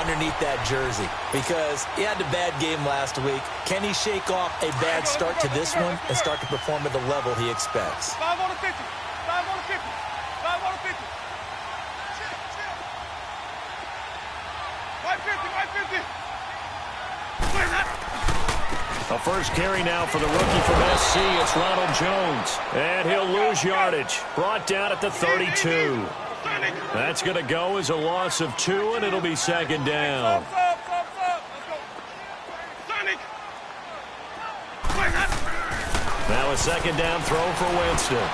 underneath that jersey because he had a bad game last week. Can he shake off a bad start to this one and start to perform at the level he expects? 5 on the 50. 5 on the 50. 5 on the 50. 550. 550. A first carry now for the rookie from SC. It's Ronald Jones. And he'll lose yardage. Brought down at the 32. That's going to go as a loss of 2, and it'll be second down. Now a second down throw for Winston.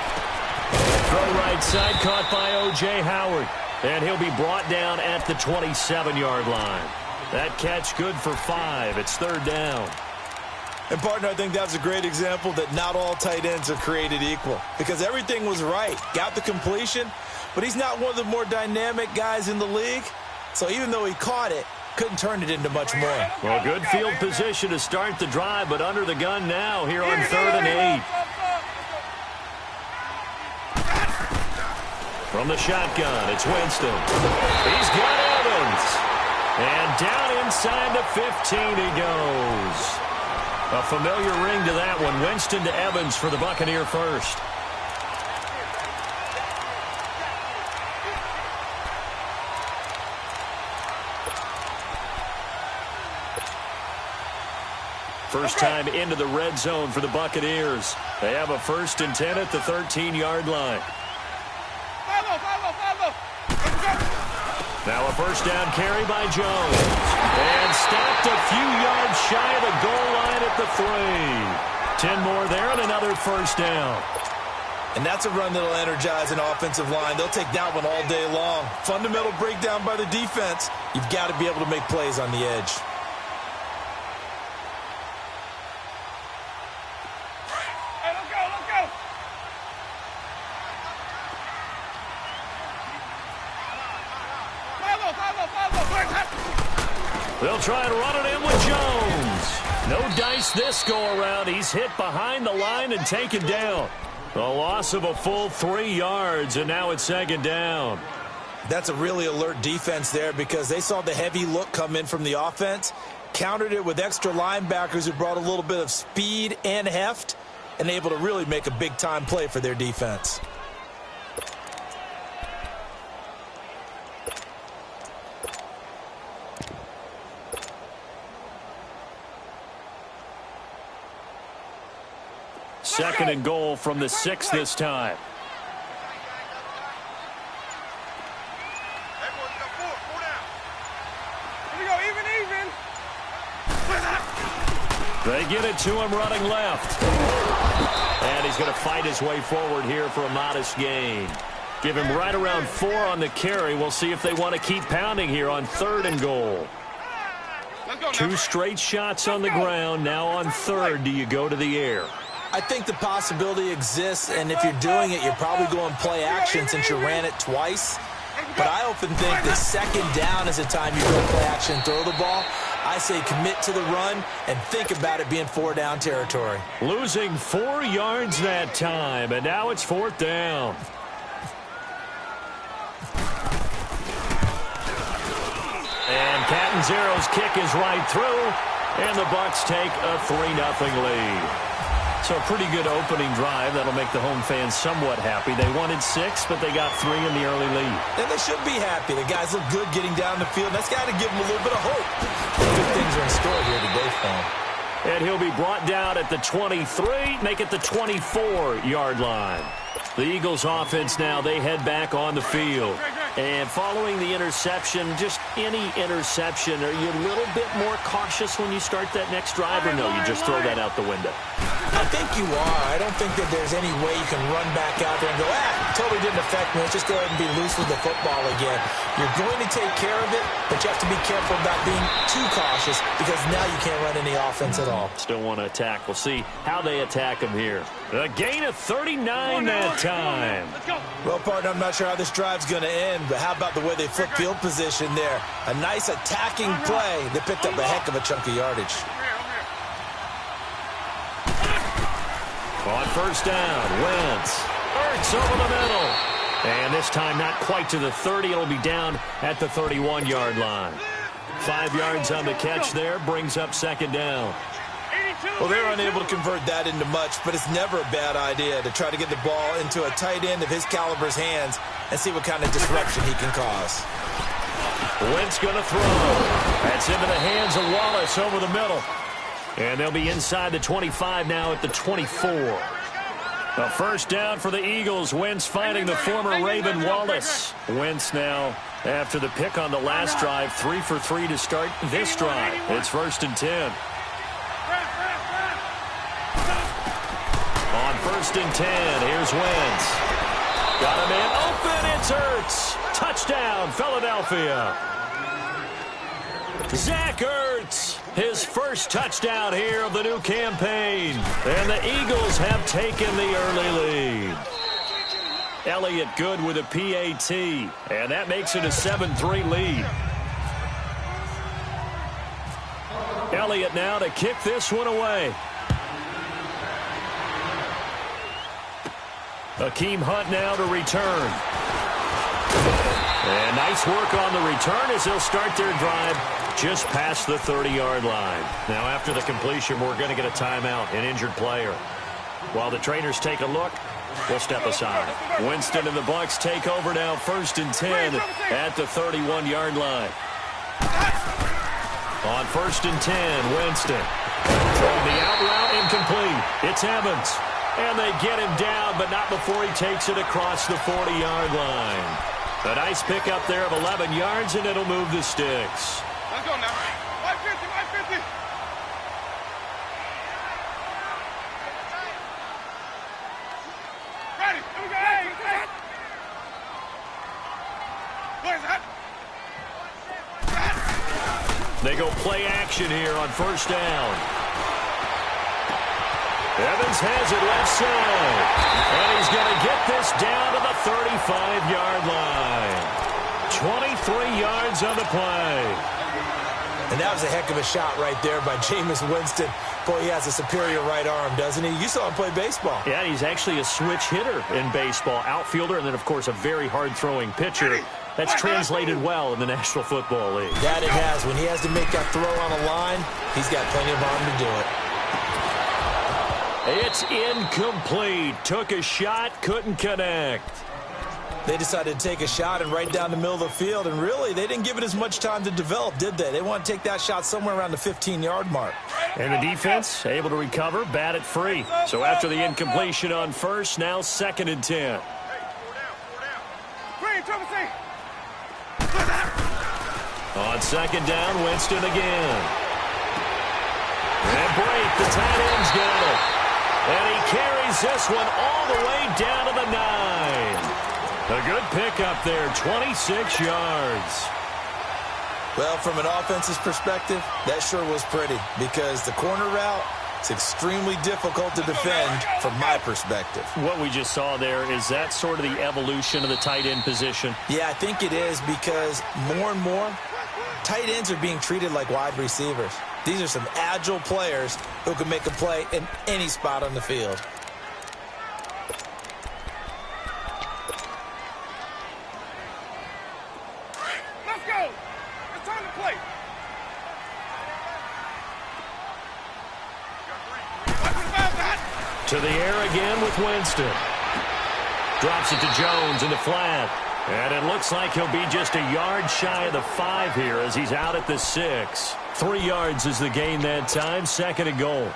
Throw right side, caught by O.J. Howard. And he'll be brought down at the 27-yard line. That catch good for 5. It's third down. And, partner, I think that's a great example that not all tight ends are created equal because everything was right. Got the completion, but he's not one of the more dynamic guys in the league. So even though he caught it, couldn't turn it into much more. Well, good field position to start the drive, but under the gun now here on 3rd and 8. From the shotgun, it's Winston. He's got Evans. And down inside the 15 he goes. A familiar ring to that one. Winston to Evans for the Buccaneer first. First time into the red zone for the Buccaneers. They have a 1st and 10 at the 13-yard line. Now a first down carry by Jones. And stopped a few yards shy of the goal line at the 3. 10 more there and another first down. And that's a run that'll energize an offensive line. They'll take that one all day long. Fundamental breakdown by the defense. You've got to be able to make plays on the edge. They'll try and run it in with Jones. No dice this go-around. He's hit behind the line and taken down. A loss of a full 3 yards, and now it's second down. That's a really alert defense there because they saw the heavy look come in from the offense, countered it with extra linebackers who brought a little bit of speed and heft, and able to really make a big-time play for their defense. Second and goal from the 6 this time. They get it to him running left. And he's going to fight his way forward here for a modest gain. Give him right around 4 on the carry. We'll see if they want to keep pounding here on 3rd and goal. 2 straight shots on the ground. Now on 3rd, do you go to the air? I think the possibility exists, and if you're doing it, you're probably going play action since you ran it twice. But I often think that second down is the time you go play action and throw the ball. I say commit to the run and think about it being 4-down territory. Losing 4 yards that time, and now it's 4th down. And Catanzaro's kick is right through, and the Bucs take a 3-0 lead. So a pretty good opening drive. That'll make the home fans somewhat happy. They wanted 6, but they got 3 in the early lead. And they should be happy. The guys look good getting down the field. That's got to give them a little bit of hope. Good things are in store here today for him. And he'll be brought down at the 23, make it the 24-yard line. The Eagles offense now, they head back on the field. And following the interception, just any interception, are you a little bit more cautious when you start that next drive, or no, you just throw that out the window? I think you are. I don't think that there's any way you can run back out there and go, totally didn't affect me. Let's just go ahead and be loose with the football again. You're going to take care of it, but you have to be careful about being too cautious because now you can't run any offense at all. Still want to attack. We'll see how they attack him here. A gain of 39 that time. Well, partner, I'm not sure how this drive's going to end, but how about the way they flip field position there? A nice attacking play. They picked up a heck of a chunk of yardage. On first down, Wentz. Ertz over the middle. And this time not quite to the 30. It'll be down at the 31-yard line. 5 yards on the catch there, brings up second down. Well, they're unable to convert that into much, but it's never a bad idea to try to get the ball into a tight end of his caliber's hands and see what kind of disruption he can cause. Wentz going to throw. That's into the hands of Wallace over the middle. And they'll be inside the 25 now at the 24. A first down for the Eagles. Wentz finding the former Raven Wallace. Wentz now, after the pick on the last drive, 3 for 3 to start this drive. It's 1st and 10. On 1st and 10, here's Wentz. Got him in. Open, it's Ertz. Touchdown, Philadelphia. Zach Ertz, his first touchdown here of the new campaign. And the Eagles have taken the early lead. Elliott good with a PAT. And that makes it a 7-3 lead. Elliott now to kick this one away. Akeem Hunt now to return. And nice work on the return as they'll start their drive just past the 30-yard line. Now, after the completion, we're going to get a timeout, an injured player. While the trainers take a look, we'll step aside. Winston and the Bucs take over now, 1st and 10 at the 31-yard line. On 1st and 10, Winston. Throwing the out route, incomplete. It's Evans. And they get him down, but not before he takes it across the 40-yard line. A nice pickup there of 11 yards, and it'll move the sticks. Let's go now. 550, 550. Ready. Here we go. Hey. Where's that? They go play action here on 1st down. Evans has it left side. And he's going to get this down to the 35-yard line. 23 yards on the play. And that was a heck of a shot right there by Jameis Winston. Boy, he has a superior right arm, doesn't he? You saw him play baseball. Yeah, he's actually a switch hitter in baseball. Outfielder and then, of course, a very hard-throwing pitcher. That's translated well in the National Football League. That it has. When he has to make that throw on a line, he's got plenty of arm to do it. It's incomplete. Took a shot, couldn't connect. They decided to take a shot and right down the middle of the field, and really, they didn't give it as much time to develop, did they? They want to take that shot somewhere around the 15-yard mark. And the defense able to recover, bat it free. So after the incompletion on 1st, now 2nd and 10. On 2nd down, Winston again. And Brate, the tight end's got it. And he carries this one all the way down to the 9. A good pickup there, 26 yards. Well, from an offense's perspective, that sure was pretty because the corner route is extremely difficult to defend from my perspective. What we just saw there, is that sort of the evolution of the tight end position? Yeah, I think it is because more and more, tight ends are being treated like wide receivers. These are some agile players who can make a play in any spot on the field. Let's go. It's time to play. To the air again with Winston. Drops it to Jones in the flat. And it looks like he'll be just a yard shy of the 5 here as he's out at the 6. 3 yards is the gain that time. 2nd and goal.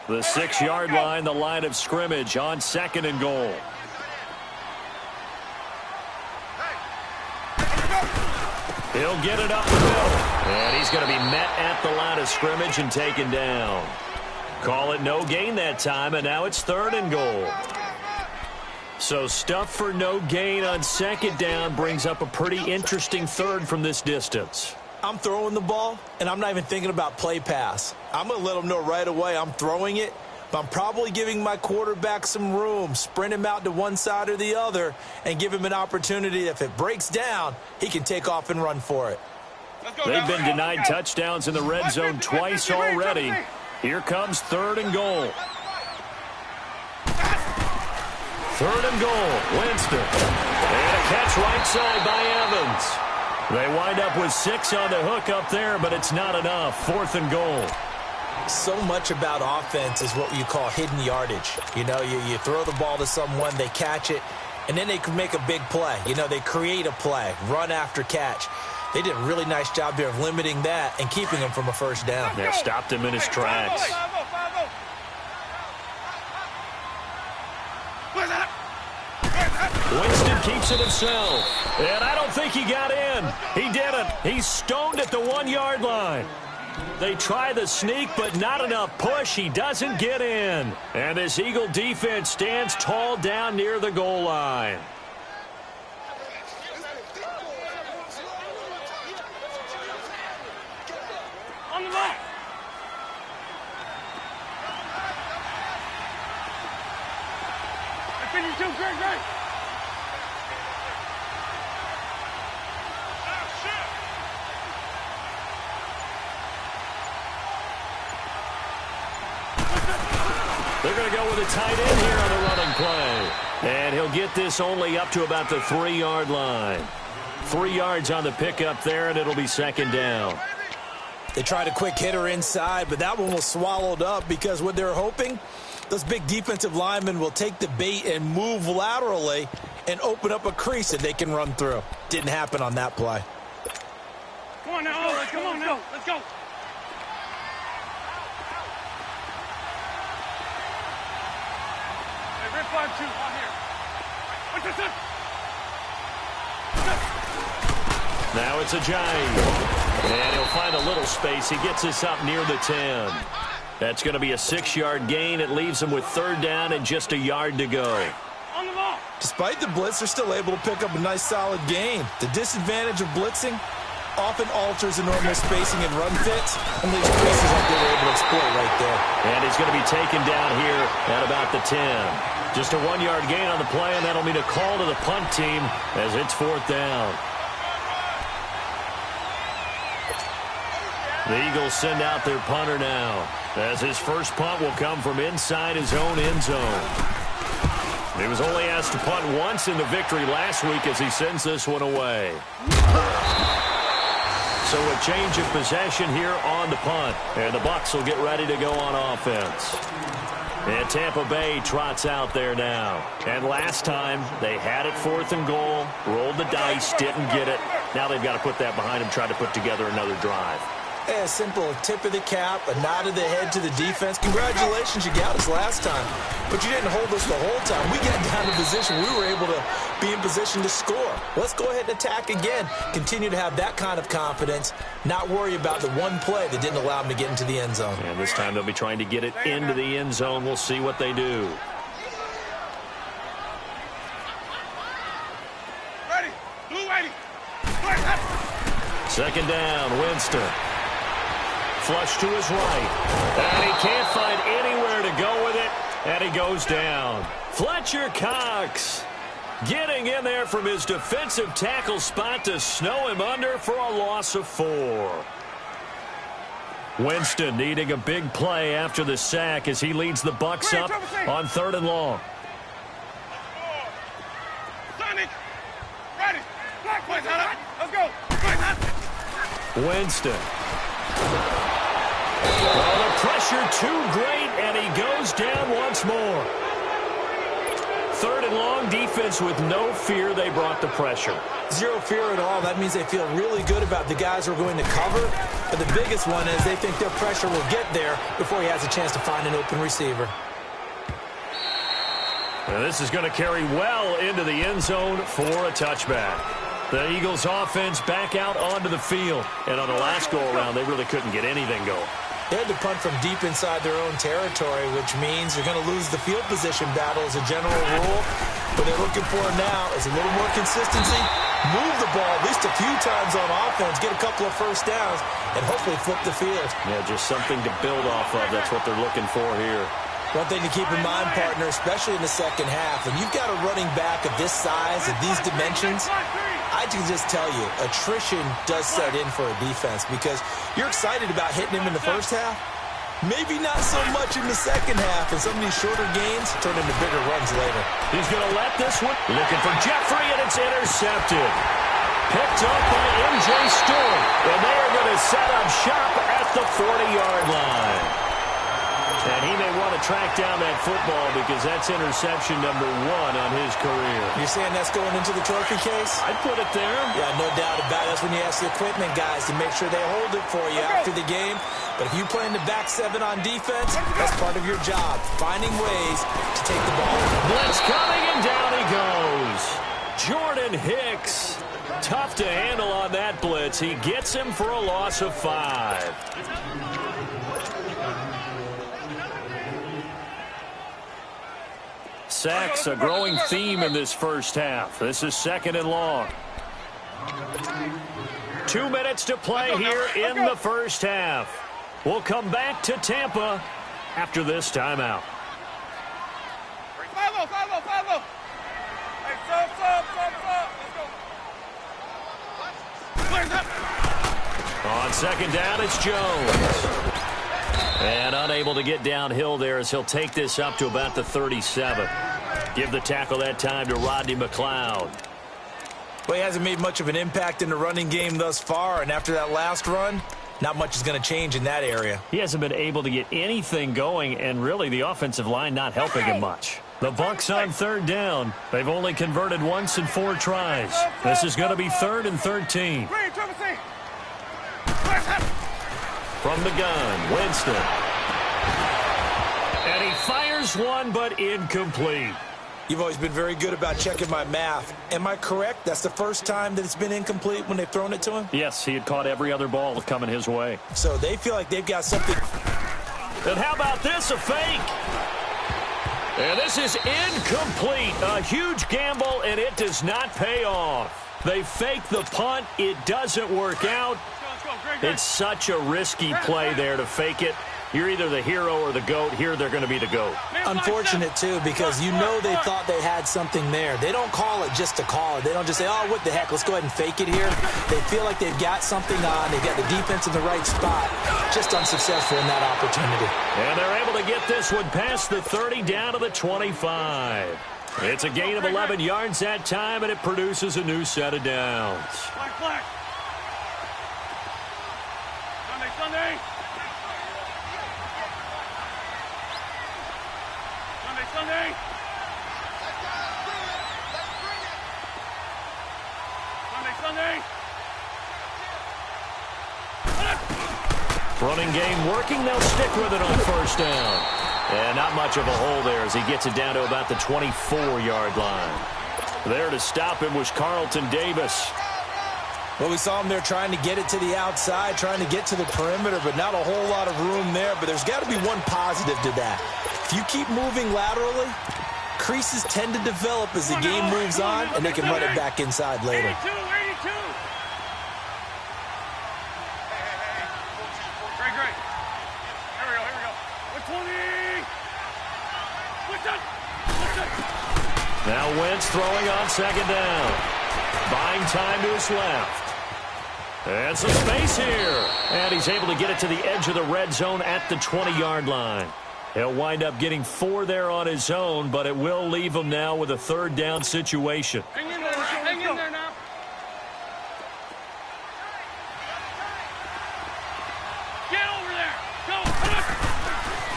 The 6-yard line, the line of scrimmage on 2nd and goal. He'll get it up the middle. And he's going to be met at the line of scrimmage and taken down. Call it no gain that time, and now it's 3rd and goal. So stuff for no gain on 2nd down brings up a pretty interesting 3rd from this distance. I'm throwing the ball, and I'm not even thinking about play pass. I'm going to let them know right away I'm throwing it, but I'm probably giving my quarterback some room, sprint him out to one side or the other, and give him an opportunity. If it breaks down, he can take off and run for it. They've been denied touchdowns in the red zone twice already. Here comes 3rd and goal. Third and goal, Winston. And a catch right side by Evans. They wind up with 6 on the hook up there, but it's not enough. 4th and goal. So much about offense is what you call hidden yardage. You know, you throw the ball to someone, they catch it, and then they can make a big play. You know, they create a play, run after catch. They did a really nice job there of limiting that and keeping him from a first down. Yeah, stopped him in his tracks. Winston keeps it himself. And I don't think he got in. He didn't. He's stoned at the 1-yard line. They try the sneak, but not enough push. He doesn't get in. And this Eagle defense stands tall down near the goal line. On the line. I finish too, great. They're going to go with a tight end here on the running play. And he'll get this only up to about the 3-yard line. 3 yards on the pickup there, and it'll be 2nd down. They tried a quick hitter inside, but that one was swallowed up because what they're hoping, those big defensive linemen will take the bait and move laterally and open up a crease that they can run through. Didn't happen on that play. Come on now, Ulrich. Come on now. Let's go. Hey, red 5-2 on here. What's this? Now it's a giant. And he'll find a little space. He gets this up near the 10. That's going to be a 6-yard gain. It leaves him with 3rd down and just a yard to go. On the ball. Despite the blitz, they're still able to pick up a nice, solid gain. The disadvantage of blitzing often alters the normal spacing and run fits, and leaves creases like they were able to exploit right there. And he's going to be taken down here at about the 10. Just a 1-yard gain on the play, and that'll mean a call to the punt team as it's 4th down. The Eagles send out their punter now, as his first punt will come from inside his own end zone. He was only asked to punt once in the victory last week as he sends this one away. So a change of possession here on the punt, and the Bucs will get ready to go on offense. And Tampa Bay trots out there now. And last time, they had it 4th and goal, rolled the dice, didn't get it. Now they've got to put that behind them, try to put together another drive. Yeah, simple, a tip of the cap, a nod of the head to the defense. Congratulations, you got us last time. But you didn't hold us the whole time. We got down to position. We were able to be in position to score. Let's go ahead and attack again. Continue to have that kind of confidence, not worry about the one play that didn't allow them to get into the end zone. And this time they'll be trying to get it into the end zone. We'll see what they do. Ready. Blue ready. 2nd down, Winston. Flush to his right. And he can't find anywhere to go with it. And he goes down. Fletcher Cox getting in there from his defensive tackle spot to snow him under for a loss of 4. Winston needing a big play after the sack as he leads the Bucs up on 3rd and long. Sonic. Ready. Let's go. Winston. Well, the pressure too great, and he goes down once more. 3rd and long, defense with no fear. They brought the pressure. Zero fear at all. That means they feel really good about the guys who are going to cover. But the biggest one is they think their pressure will get there before he has a chance to find an open receiver. And this is going to carry well into the end zone for a touchback. The Eagles offense back out onto the field. And on the last go-around, they really couldn't get anything going. They had to punt from deep inside their own territory, which means you're going to lose the field position battle as a general rule. What they're looking for now is a little more consistency, move the ball at least a few times on offense, get a couple of first downs, and hopefully flip the field. Yeah, just something to build off of. That's what they're looking for here. One thing to keep in mind, partner, especially in the second half, when you've got a running back of this size, of these dimensions, I can just tell you, attrition does set in for a defense because you're excited about hitting him in the first half, Maybe not so much in the second half, and some of these shorter gains turn into bigger runs later. He's going to let this one. Looking for Jeffrey, and it's intercepted. Picked up by M.J. Stewart, and they are going to set up shop at the 40-yard line. And he may want to track down that football because that's interception number 1 on his career. You're saying that's going into the trophy case? I'd put it there. Yeah, no doubt about it. That's when you ask the equipment guys to make sure they hold it for you after the game. But if you play in the back 7 on defense, that's part of your job, finding ways to take the ball. Blitz coming, and down he goes. Jordan Hicks. Tough to handle on that blitz. He gets him for a loss of 5. Sacks, a growing theme in this first half. This is 2nd and long. 2 minutes to play here in the first half. We'll come back to Tampa after this timeout. 5-0. Hey, stop. Let's go. On 2nd down, it's Jones. And unable to get downhill there as he'll take this up to about the 37. Give the tackle that time to Rodney McLeod. Well, he hasn't made much of an impact in the running game thus far, and after that last run, not much is going to change in that area. He hasn't been able to get anything going, and really the offensive line not helping him much. The Bucs on 3rd down. They've only converted once in 4 tries. This is going to be 3rd and 13. From the gun, Winston. And he fires one, but incomplete. You've always been very good about checking my math. Am I correct? That's the first time that it's been incomplete when they've thrown it to him? Yes, he had caught every other ball coming his way. So they feel like they've got something. And how about this, a fake? And this is incomplete. A huge gamble, and it does not pay off. They fake the punt. It doesn't work out. It's such a risky play there to fake it. You're either the hero or the GOAT. Here they're going to be the GOAT. Unfortunate, too, because you know they thought they had something there. They don't call it just to call it. They don't just say, oh, what the heck, let's go ahead and fake it here. They feel like they've got something on. They've got the defense in the right spot. Just unsuccessful in that opportunity. And they're able to get this one past the 30 down to the 25. It's a gain of 11 yards that time, and it produces a new set of downs. Flag. Sunday. Running game working. They'll stick with it on 1st down. And not much of a hole there as he gets it down to about the 24-yard line. There to stop him was Carlton Davis. Well, we saw him there trying to get it to the outside, trying to get to the perimeter, but not a whole lot of room there. But there's got to be one positive to that. If you keep moving laterally, creases tend to develop as the game moves on, and they can run it back inside later. 82. Great. Here we go. 120. Listen. Now Wentz throwing on 2nd down. Buying time to his left. And some space here. And he's able to get it to the edge of the red zone at the 20-yard line. He'll wind up getting 4 there on his own, but it will leave him now with a 3rd down situation. Hang in there now. Get over there. Go.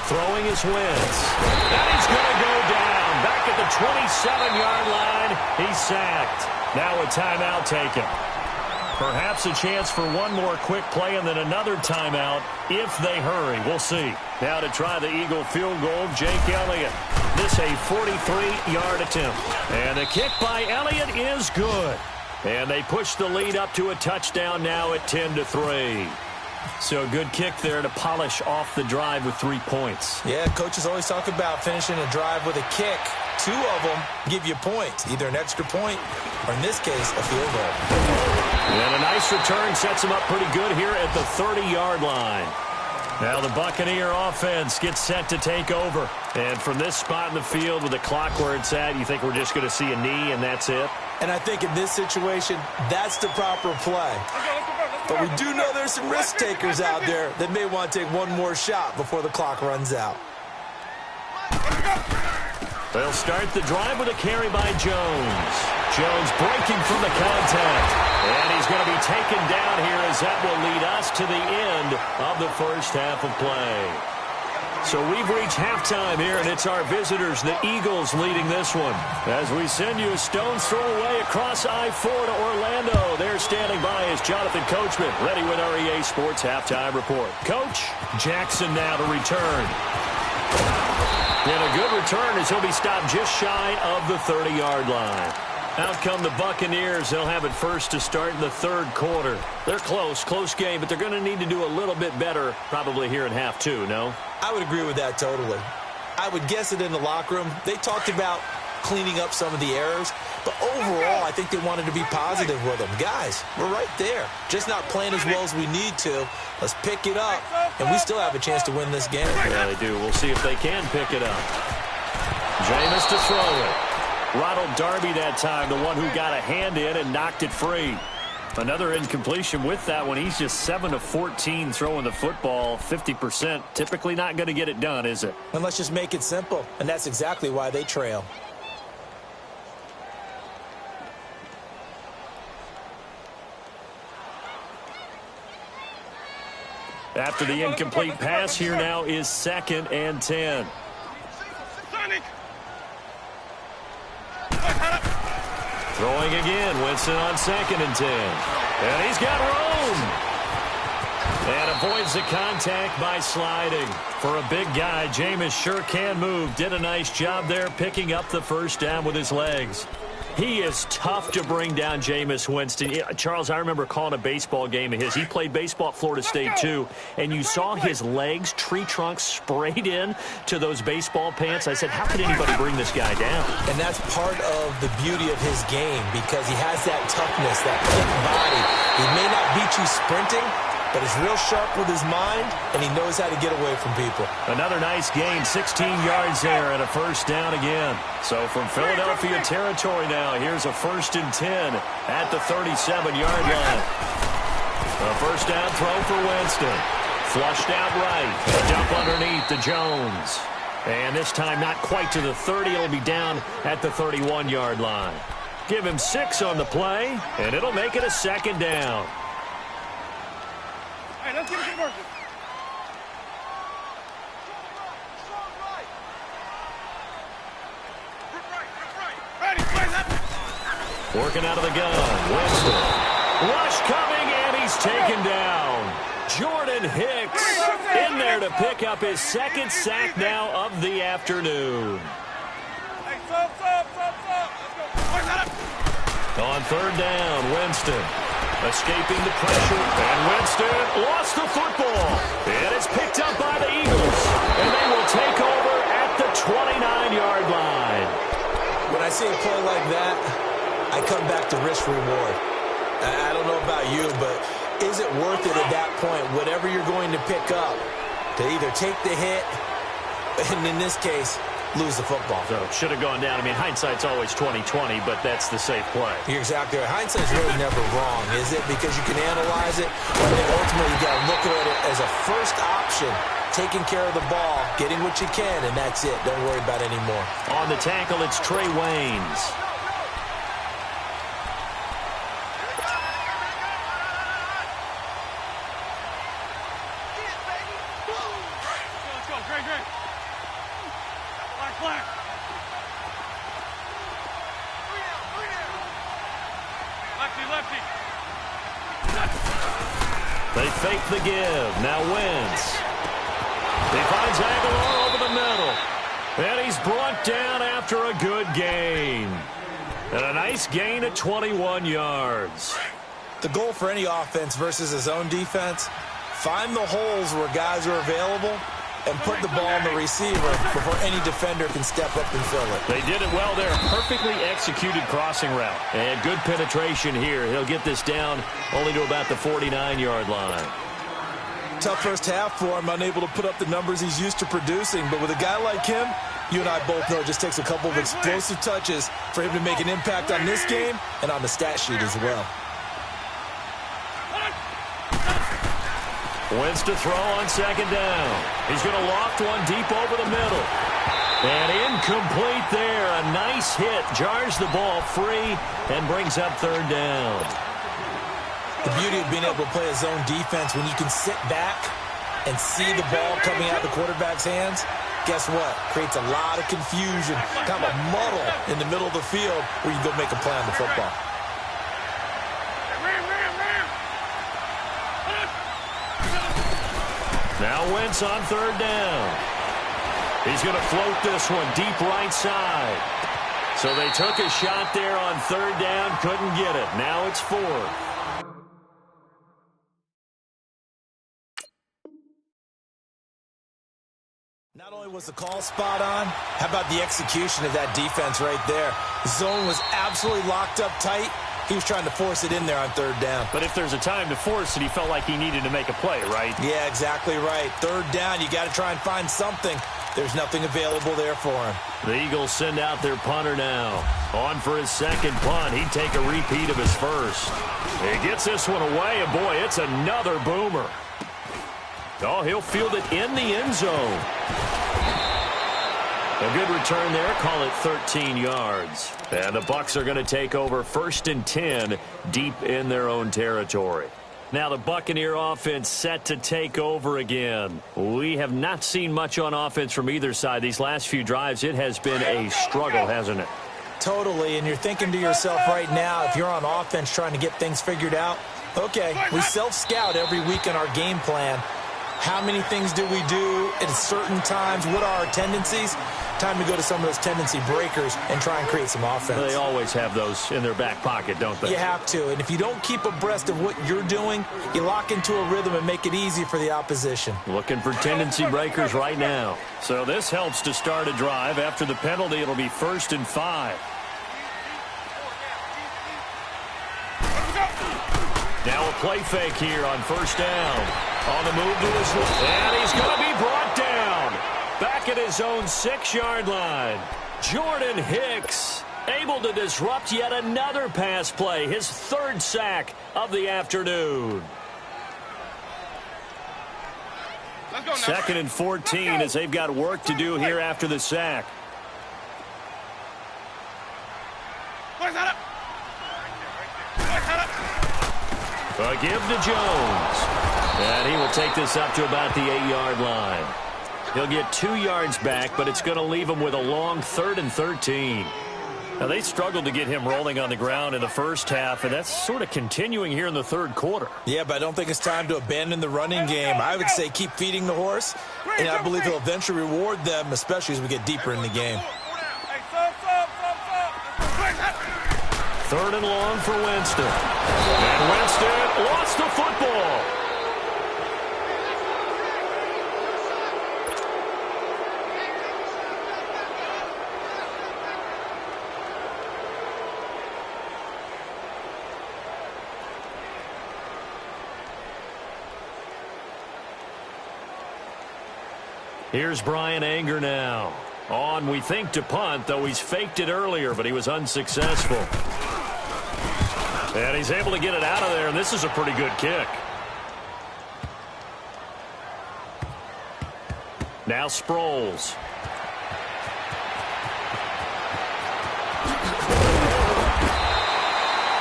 Throwing his Wentz. And he's going to go down. Back at the 27-yard line. He's sacked. Now a timeout taken. Perhaps a chance for one more quick play and then another timeout if they hurry. We'll see. Now to try the Eagle field goal, Jake Elliott. This a 43-yard attempt. And the kick by Elliott is good. And they push the lead up to a touchdown now at 10-3. So a good kick there to polish off the drive with 3 points. Yeah, coaches always talk about finishing a drive with a kick. 2 of them give you points, either an extra point or, in this case, a field goal. And a nice return sets him up pretty good here at the 30-yard line. Now the Buccaneer offense gets set to take over. And from this spot in the field with the clock where it's at, you think we're just going to see a knee and that's it? And I think in this situation, that's the proper play. But we do know there's some risk takers out there that may want to take one more shot before the clock runs out. They'll start the drive with a carry by Jones. Jones breaking from the contact. And he's going to be taken down here as that will lead us to the end of the first half of play. So we've reached halftime here, and it's our visitors, the Eagles, leading this one. As we send you a stone's throw away across I-4 to Orlando. There standing by is Jonathan Coachman, ready with our EA Sports Halftime Report. Coach, Jackson now to return. And a good return as he'll be stopped just shy of the 30-yard line. Out come the Buccaneers. They'll have it first to start in the third quarter. They're close game, but they're going to need to do a little bit better probably here in half two, no? I would agree with that totally. I would guess it in the locker room. They talked about cleaning up some of the errors, but overall, I think they wanted to be positive with them. Guys, we're right there. Just not playing as well as we need to. Let's pick it up, and we still have a chance to win this game. Yeah, they do. We'll see if they can pick it up. Jameis to throw it. Ronald Darby that time, the one who got a hand in and knocked it free. Another incompletion with that one. He's just 7 of 14 throwing the football, 50%. Typically not going to get it done, is it? And let's just make it simple, and that's exactly why they trail. After the incomplete pass, here now is 2nd and 10. Throwing again, Winston on 2nd and 10. And he's got room. And avoids the contact by sliding. For a big guy, Jameis sure can move. Did a nice job there picking up the first down with his legs. He is tough to bring down, Jameis Winston. Charles, I remember calling a baseball game of his. He played baseball at Florida State, too, and you saw his legs, tree trunks sprayed in to those baseball pants. I said, how could anybody bring this guy down? And that's part of the beauty of his game because he has that toughness, that thick body. He may not beat you sprinting, but he's real sharp with his mind, and he knows how to get away from people. Another nice gain, 16 yards there, and a first down again. So from Philadelphia territory now, here's a 1st and 10 at the 37-yard line. A first down throw for Winston. Flushed out right. A dump underneath to Jones. And this time not quite to the 30. It'll be down at the 31-yard line. Give him 6 on the play, and it'll make it a 2nd down. Hey, let's get a conversion. Ready, play that. Working out of the gun. Winston. Rush coming, and he's taken down. Jordan Hicks in there to pick up his 2nd sack now of the afternoon. Hey, stop. Let's go. Play that up. On 3rd down, Winston. Escaping the pressure, and Winston lost the football. And it's picked up by the Eagles, and they will take over at the 29-yard line. When I see a play like that, I come back to risk-reward. I don't know about you, but is it worth it at that point, whatever you're going to pick up, to either take the hit, and in this case, lose the football? So it should have gone down. I mean, hindsight's always 20/20, but that's the safe play. You're exactly right. Hindsight's really never wrong, is it? Because you can analyze it, but I think ultimately you got to look at it as a first option, taking care of the ball, getting what you can, and that's it. Don't worry about it anymore. On the tackle, it's Trey Waynes. Let's go. Great. Black. Lefty. They fake the give. Now Wentz. He finds Aguilar over the middle. And he's brought down after a good gain. And a nice gain at 21 yards. The goal for any offense versus his own defense, find the holes where guys are available and put the ball on the receiver before any defender can step up and fill it. They did it well there. Perfectly executed crossing route. And good penetration here. He'll get this down only to about the 49-yard line. Tough first half for him, unable to put up the numbers he's used to producing. But with a guy like him, you and I both know it just takes a couple of explosive touches for him to make an impact on this game and on the stat sheet as well. Wentz to throw on second down. He's going to loft one deep over the middle. And incomplete there. A nice hit. Jars the ball free and brings up third down. The beauty of being able to play a zone defense when you can sit back and see the ball coming out of the quarterback's hands, guess what? Creates a lot of confusion, kind of a muddle in the middle of the field where you go make a play on the football. Now Wentz on third down. He's going to float this one deep right side. So they took a shot there on third down, couldn't get it. Now it's fourth. Not only was the call spot on, how about the execution of that defense right there? The zone was absolutely locked up tight. He was trying to force it in there on third down. But if there's a time to force it, he felt like he needed to make a play, right? Yeah, exactly right. Third down, you got to try and find something. There's nothing available there for him. The Eagles send out their punter now. On for his second punt. He'd take a repeat of his first. He gets this one away, and boy, it's another boomer. Oh, he'll field it in the end zone. A good return there. Call it 13 yards. And the Bucs are going to take over 1st and 10 deep in their own territory. Now the Buccaneer offense set to take over again. We have not seen much on offense from either side. These last few drives, it has been a struggle, hasn't it? Totally, and you're thinking to yourself right now, if you're on offense trying to get things figured out, okay, we self-scout every week in our game plan. How many things do we do at certain times? What are our tendencies? Time to go to some of those tendency breakers and try and create some offense. They always have those in their back pocket, don't they? You have to, and if you don't keep abreast of what you're doing, you lock into a rhythm and make it easy for the opposition. Looking for tendency breakers right now. So this helps to start a drive. After the penalty, it'll be 1st and 5. Now a play fake here on first down. On the move to his left, and he's going to be brought down. Back at his own 6-yard line. Jordan Hicks able to disrupt yet another pass play. His 3rd sack of the afternoon. 2nd and 14 as they've got work to do here after the sack. A give to Jones. And he will take this up to about the 8-yard line. He'll get 2 yards back, but it's going to leave him with a long 3rd and 13. Now, they struggled to get him rolling on the ground in the first half, and that's sort of continuing here in the 3rd quarter. Yeah, but I don't think it's time to abandon the running game. I would say keep feeding the horse, and I believe he'll eventually reward them, especially as we get deeper in the game. 3rd and long for Winston. And Winston lost the football. Here's Brian Anger now. On, we think, to punt, though he's faked it earlier, but he was unsuccessful. And he's able to get it out of there, and this is a pretty good kick. Now Sproles.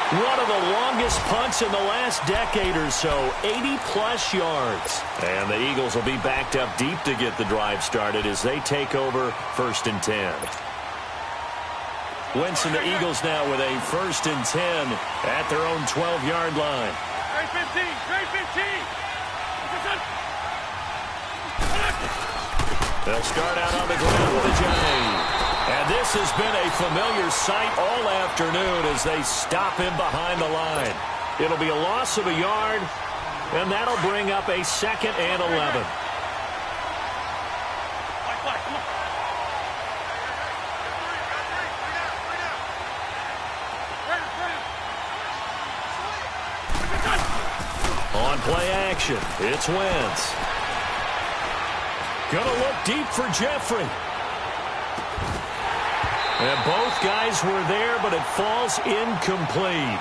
One of the longest punts in the last decade or so, 80-plus yards. And the Eagles will be backed up deep to get the drive started as they take over 1st and 10. Wentz and the Eagles now with a 1st and 10 at their own 12-yard line. Trade 15! Trade 15! They'll start out on the ground with a J. And this has been a familiar sight all afternoon as they stop him behind the line. It'll be a loss of a yard, and that'll bring up a 2nd and 11. On play action, it's Wentz. Gonna look deep for Jeffrey. And both guys were there, but it falls incomplete.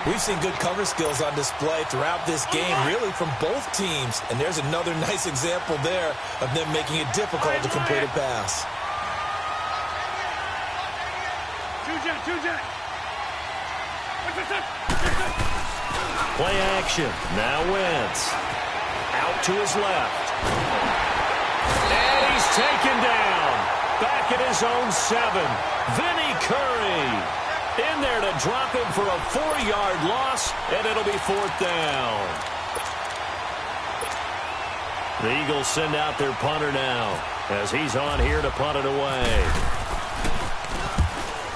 We've seen good cover skills on display throughout this game, really from both teams. And there's another nice example there of them making it difficult to complete a pass. Play action. Now Wentz. Out to his left. And he's taken down. Back at his own 7. Vinny Curry in there to drop him for a 4-yard loss, and it'll be 4th down. The Eagles send out their punter now as he's on here to punt it away.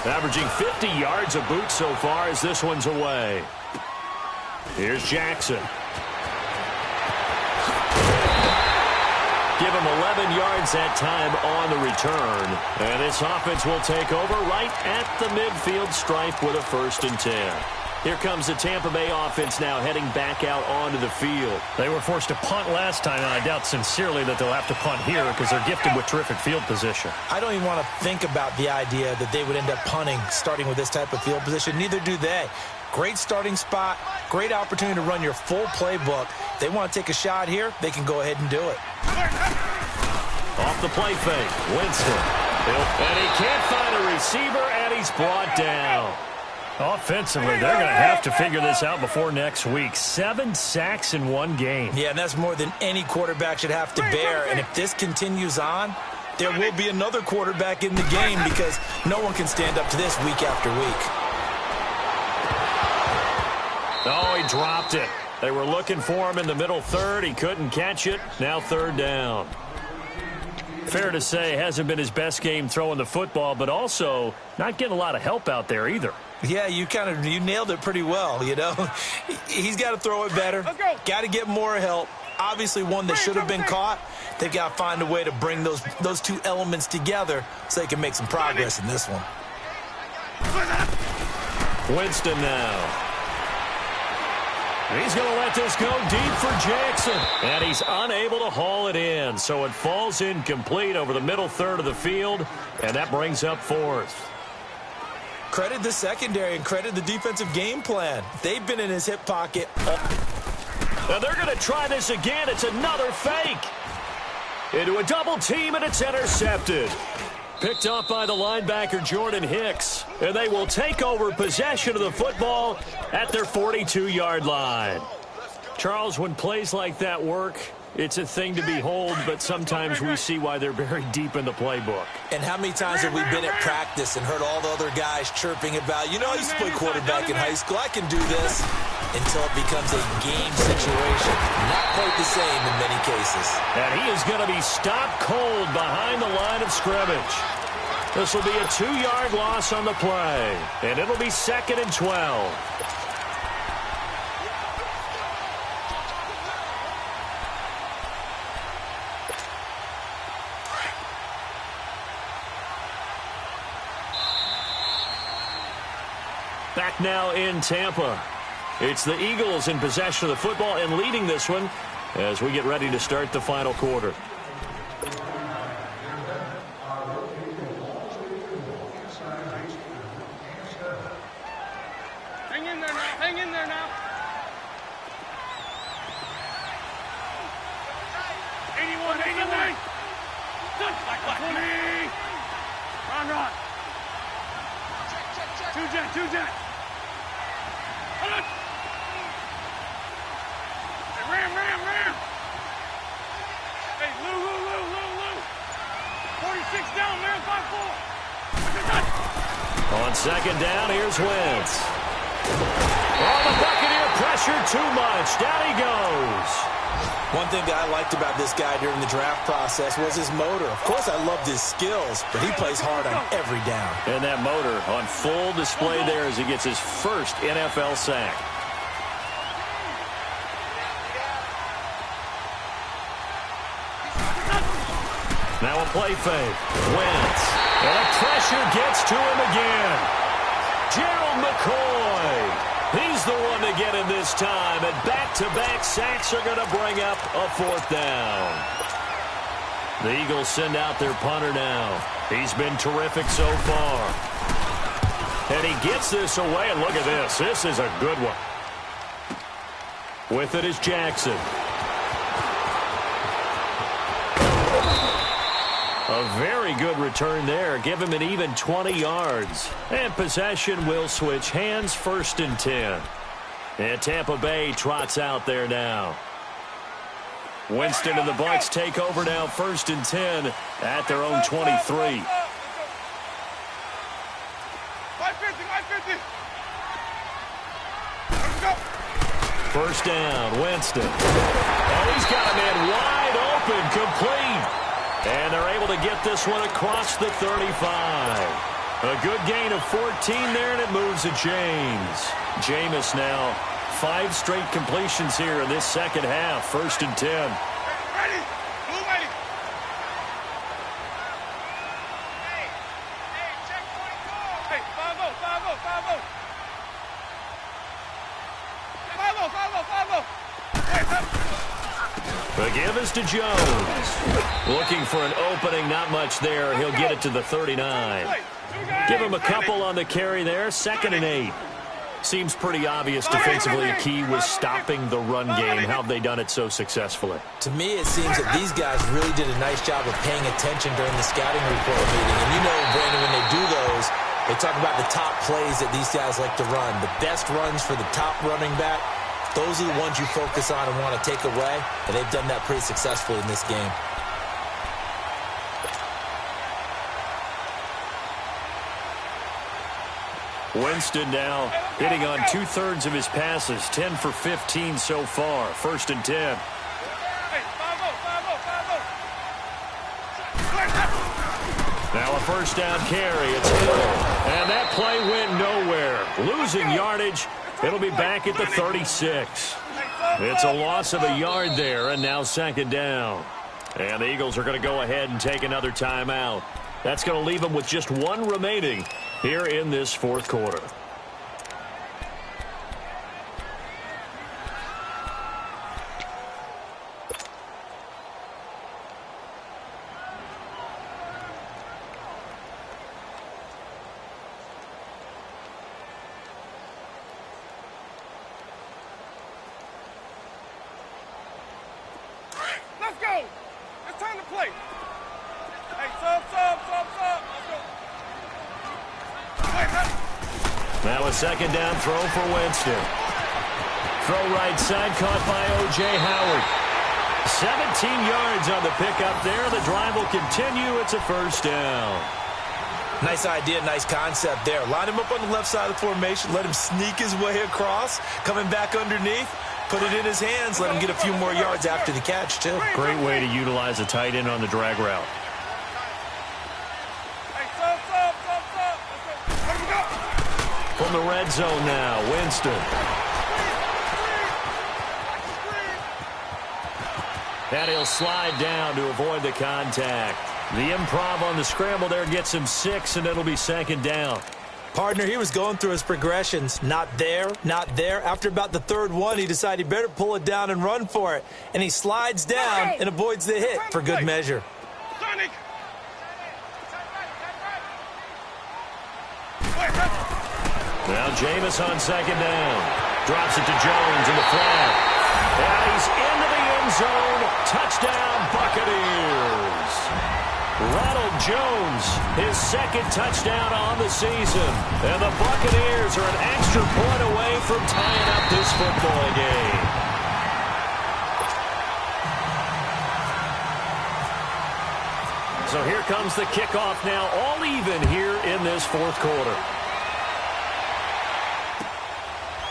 Averaging 50 yards a boot so far as this one's away. Here's Jackson. Give him 11 yards that time on the return. And this offense will take over right at the midfield stripe with a 1st and 10. Here comes the Tampa Bay offense now heading back out onto the field. They were forced to punt last time, and I doubt sincerely that they'll have to punt here because they're gifted with terrific field position. I don't even want to think about the idea that they would end up punting starting with this type of field position. Neither do they. Great starting spot, great opportunity to run your full playbook. They want to take a shot here, they can go ahead and do it. Off the play fake, Winston. And he can't find a receiver, and he's brought down. Offensively, they're going to have to figure this out before next week. 7 sacks in one game. Yeah, and that's more than any quarterback should have to bear. And if this continues on, there will be another quarterback in the game because no one can stand up to this week after week. Oh, he dropped it. They were looking for him in the middle third. He couldn't catch it. Now 3rd down. Fair to say, hasn't been his best game throwing the football, but also not getting a lot of help out there either. Yeah, you nailed it pretty well, you know. He's got to throw it better. Got to get more help. Obviously one that should have been caught. They've got to find a way to bring those two elements together so they can make some progress in this one. Winston now. He's going to let this go deep for Jackson. And he's unable to haul it in. So it falls incomplete over the middle third of the field. And that brings up 4th. Credit the secondary and credit the defensive game plan. They've been in his hip pocket. Now they're going to try this again. It's another fake. Into a double team, and it's intercepted. Picked off by the linebacker, Jordan Hicks. And they will take over possession of the football at their 42-yard line. Charles, when plays like that work, it's a thing to behold, but sometimes we see why they're very deep in the playbook. And how many times have we been at practice and heard all the other guys chirping about, you know, I used to play quarterback in high school, I can do this, until it becomes a game situation. Not quite the same in many cases. And he is going to be stopped cold behind the line of scrimmage. This will be a 2-yard loss on the play, and it'll be 2nd and 12. Back now in Tampa. It's the Eagles in possession of the football and leading this one as we get ready to start the final quarter. Hang in there now. Hang in there now. 81, 81. Like 20. Run. Two jet. Hold on. Hey, ram. Hey, Lou. 46 down, man, 5-4. On 2nd down, here's Wentz. Oh, the Buccaneer pressure too much. Down he goes. One thing that I liked about this guy during the draft process was his motor. Of course, I loved his skills, but he plays hard on every down. And that motor on full display there as he gets his first NFL sack. Now a play fake. Wentz. And the pressure gets to him again. Gerald McCoy. He's the one to get in this time. And back-to-back sacks are going to bring up a 4th down. The Eagles send out their punter now. He's been terrific so far. And he gets this away, and look at this. This is a good one. With it is Jackson. A very good return there. Give him an even 20 yards. And possession will switch hands, 1st and 10. And Tampa Bay trots out there now. Winston and the Bucs take over now, 1st and 10 at their own 23. 1st down, Winston. And he's got a man wide open, complete. And they're able to get this one across the 35. A good gain of 14 there, and it moves to James. Jameis now 5 straight completions here in this second half, 1st and 10. Ready? Blue ready. Hey, check 24. Hey, 5-0, 5-0, 5-0. 5-0, 5-0, 5-0. Hey, The give is to Jones. Looking for an opening, not much there. He'll get it to the 39. Give him a couple on the carry there, 2nd and 8. Seems pretty obvious defensively a key was stopping the run game. How have they done it so successfully? To me, it seems that these guys really did a nice job of paying attention during the scouting report meeting. And you know, Brandon, when they do those, they talk about the top plays that these guys like to run. The best runs for the top running back, those are the ones you focus on and want to take away. And they've done that pretty successfully in this game. Winston now hitting on 2/3 of his passes, 10 for 15 so far, 1st and 10. Now a 1st down carry, it's Hill. And that play went nowhere. Losing yardage, it'll be back at the 36. It's a loss of a yard there, and now 2nd down. And the Eagles are going to go ahead and take another timeout. That's going to leave them with just 1 remaining here in this 4th quarter. Let's go. It's time to play. Hey, sub. Now a 2nd down throw for Winston. Throw right side, caught by O.J. Howard. 17 yards on the pickup there. The drive will continue. It's a 1st down. Nice idea, nice concept there. Line him up on the left side of the formation. Let him sneak his way across. Coming back underneath. Put it in his hands. Let him get a few more yards after the catch, too. Great way to utilize a tight end on the drag route. Hey, sub. Let's go. From the red zone now, Winston. And he'll slide down to avoid the contact. The improv on the scramble there gets him 6, and it'll be 2nd down. Partner, he was going through his progressions. Not there, not there. After about the 3rd one, he decided he better pull it down and run for it. And he slides down and avoids the hit for good measure. Sonic. Now Jameis on 2nd down. Drops it to Jones in the flat. And he's into the end zone. Touchdown, Buccaneers. Ronald Jones, his 2nd touchdown on the season. And the Buccaneers are an extra point away from tying up this football game. So here comes the kickoff now, all even here in this 4th quarter.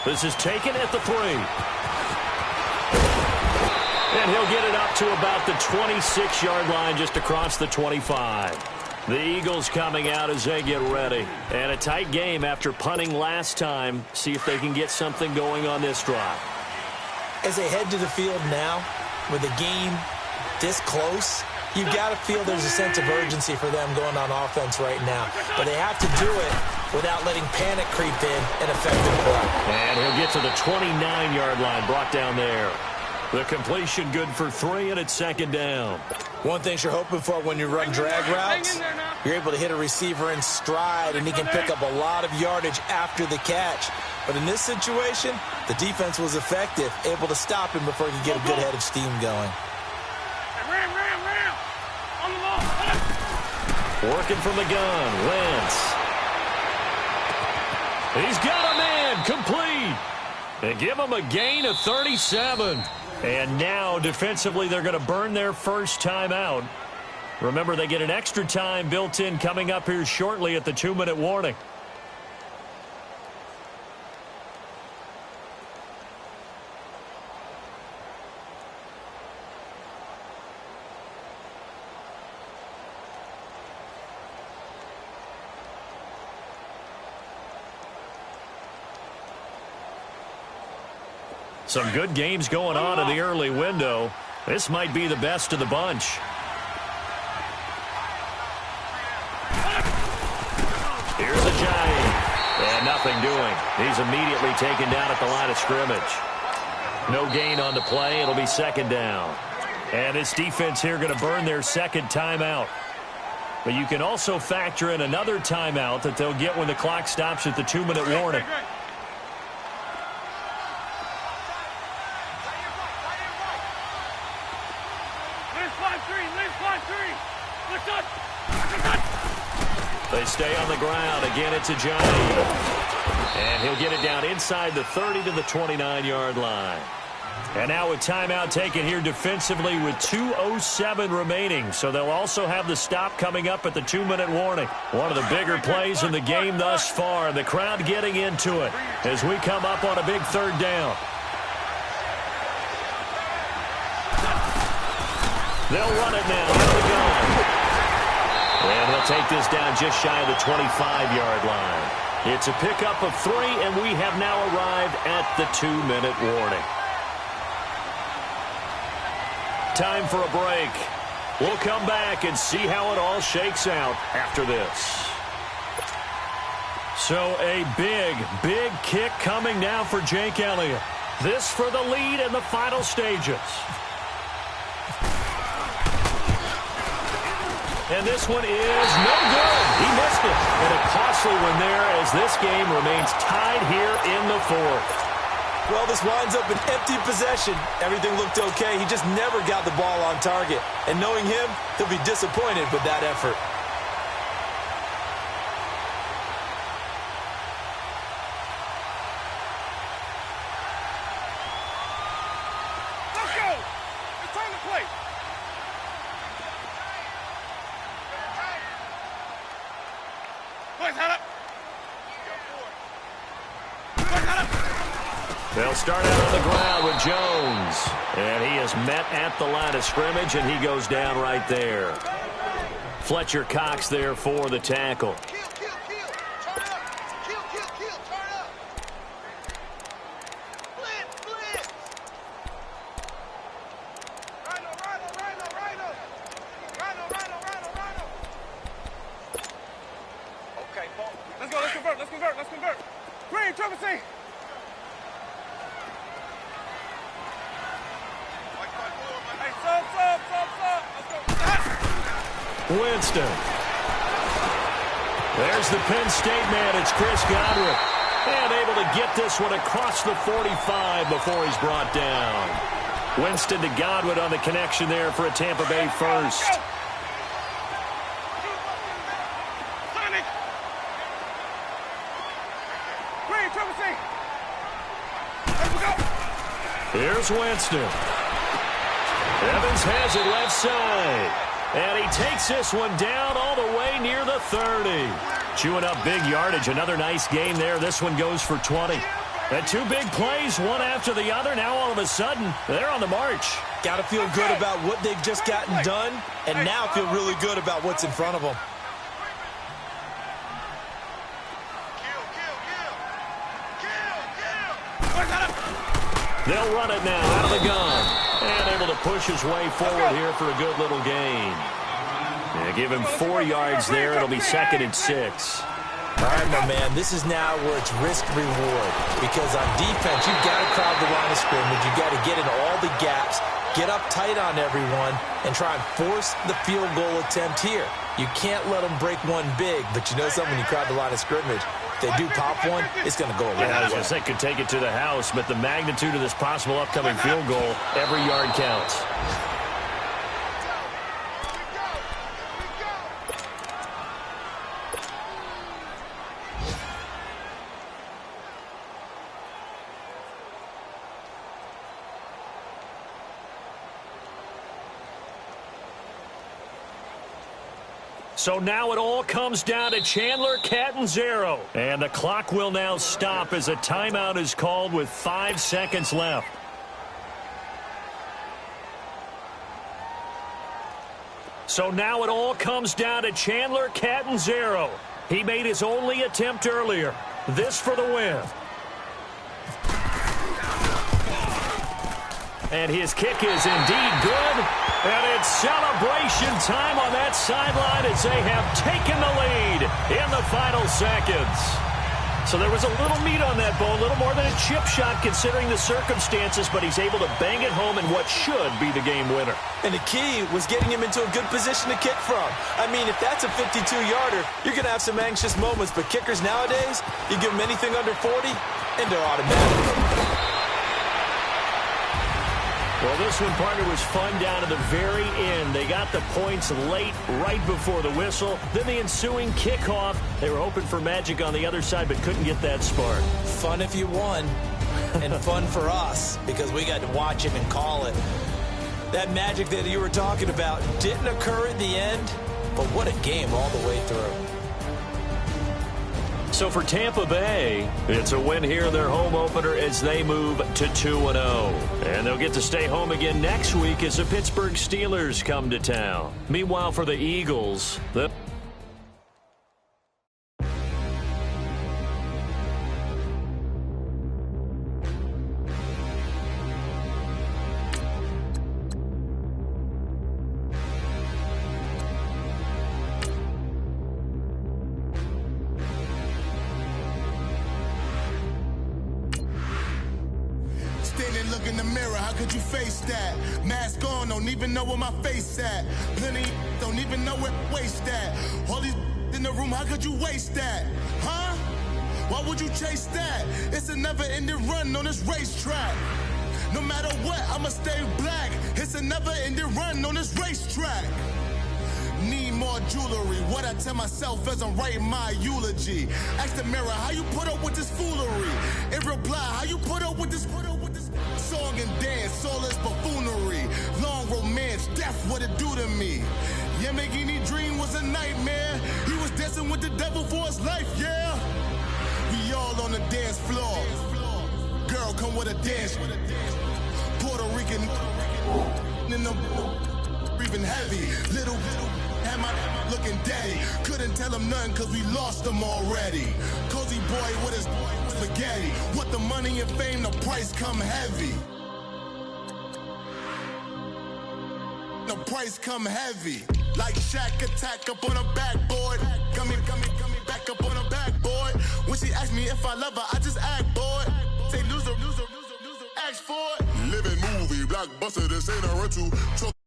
This is taken at the 3. And he'll get it up to about the 26-yard line, just across the 25. The Eagles coming out as they get ready. And a tight game after punting last time. See if they can get something going on this drive. As they head to the field now, with the game this close, you've got to feel there's a sense of urgency for them going on offense right now. But they have to do it without letting panic creep in and affect their play. And he'll get to the 29-yard line, brought down there. The completion good for 3, and it's second down. One thing you're hoping for when you run drag routes, you're able to hit a receiver in stride, and he can pick up a lot of yardage after the catch. But in this situation, the defense was effective, able to stop him before he could get a good head of steam going. Ram. On the ball. Working from the gun, Wentz. He's got a man, complete. And give him a gain of 37. And now, defensively, they're going to burn their first timeout. Remember, they get an extra time built in coming up here shortly at the 2-minute warning. Some good games going on in the early window. This might be the best of the bunch. Here's a giant. And nothing doing. He's immediately taken down at the line of scrimmage. No gain on the play. It'll be second down. And this defense here going to burn their second timeout. But you can also factor in another timeout that they'll get when the clock stops at the 2-minute warning. They stay on the ground. Again, it's a giant. And he'll get it down inside the 30 to the 29-yard line. And now a timeout taken here defensively with 2:07 remaining. So they'll also have the stop coming up at the 2-minute warning. One of the bigger plays in the game thus far. The crowd getting into it as we come up on a big third down. They'll run it now. Here we go. And he'll take this down just shy of the 25-yard line. It's a pickup of 3, and we have now arrived at the 2-minute warning. Time for a break. We'll come back and see how it all shakes out after this. So a big kick coming now for Jake Elliott. This for the lead in the final stages. And this one is no good. He missed it. And a costly one there as this game remains tied here in the fourth. Well, this winds up an empty possession. Everything looked okay. He just never got the ball on target. And knowing him, he'll be disappointed with that effort. Let's go. Return the play. They'll start out on the ground with Jones. And he is met at the line of scrimmage, and he goes down right there. Fletcher Cox there for the tackle. Let's convert. Green, Trevor C. Winston. There's the Penn State man. It's Chris Godwin. And able to get this one across the 45 before he's brought down. Winston to Godwin on the connection there for a Tampa Bay first. Here's Winston. Evans has it left side. And he takes this one down all the way near the 30. Chewing up big yardage. Another nice game there. This one goes for 20. And two big plays, one after the other. Now all of a sudden, they're on the march. Got to feel good about what they've just gotten done, and now feel really good about what's in front of them. They'll run it now out of the gun. And able to push his way forward here for a good little gain. Yeah, give him 4 yards there. It'll be 2nd and 6. All right, my man, this is now where it's risk-reward. Because on defense, you've got to crowd the line of scrimmage. You've got to get in all the gaps, get up tight on everyone, and try and force the field goal attempt here. You can't let them break one big, but you know something, when you crowd the line of scrimmage, if they do pop one, it's going to go away. Yeah, I was going to say, could take it to the house, but the magnitude of this possible upcoming field goal, every yard counts. So now it all comes down to Chandler Catanzaro. And the clock will now stop as a timeout is called with 5 seconds left. So now it all comes down to Chandler Catanzaro. He made his only attempt earlier. This for the win. And his kick is indeed good. And it's celebration time on that sideline as they have taken the lead in the final seconds. So there was a little meat on that ball, a little more than a chip shot considering the circumstances, but he's able to bang it home in what should be the game winner. And the key was getting him into a good position to kick from. I mean, if that's a 52-yarder, you're going to have some anxious moments, but kickers nowadays, you give them anything under 40, and they're automatic. Well, this one, partner, was fun down to the very end. They got the points late, right before the whistle. Then the ensuing kickoff. They were hoping for magic on the other side, but couldn't get that spark. Fun if you won, and fun for us, because we got to watch it and call it. That magic that you were talking about didn't occur at the end, but what a game all the way through. So for Tampa Bay, it's a win here in their home opener as they move to 2-0. And they'll get to stay home again next week as the Pittsburgh Steelers come to town. Meanwhile, for the Eagles, Look in the mirror, how could you face that? Mask on, don't even know where my face at. Plenty don't even know where waste at. All these in the room, how could you waste that? Huh? Why would you chase that? It's a never-ending run on this racetrack. No matter what, I'ma stay black. It's a never-ending run on this racetrack. Need more jewelry. What I tell myself as I'm writing my eulogy. Ask the mirror, how you put up with this foolery? In reply, how you put up with this song and dance, all this buffoonery. Long romance, death, what it do to me? Yeah, Yamagini dream was a nightmare. He was dancing with the devil for his life, yeah. We all on the dance floor. Girl, come with a dance. Puerto Rican in the breathing heavy. Little am I looking daddy. Couldn't tell him nothing cause we lost him already. Cozy boy with his spaghetti. With the money and fame, the price come heavy. The price come heavy. Like Shaq attack up on a backboard. Gummy, back up on a backboard. When she asked me if I love her, I just act bored. Say loser, ask for it. Living movie, blockbuster, this ain't a rental.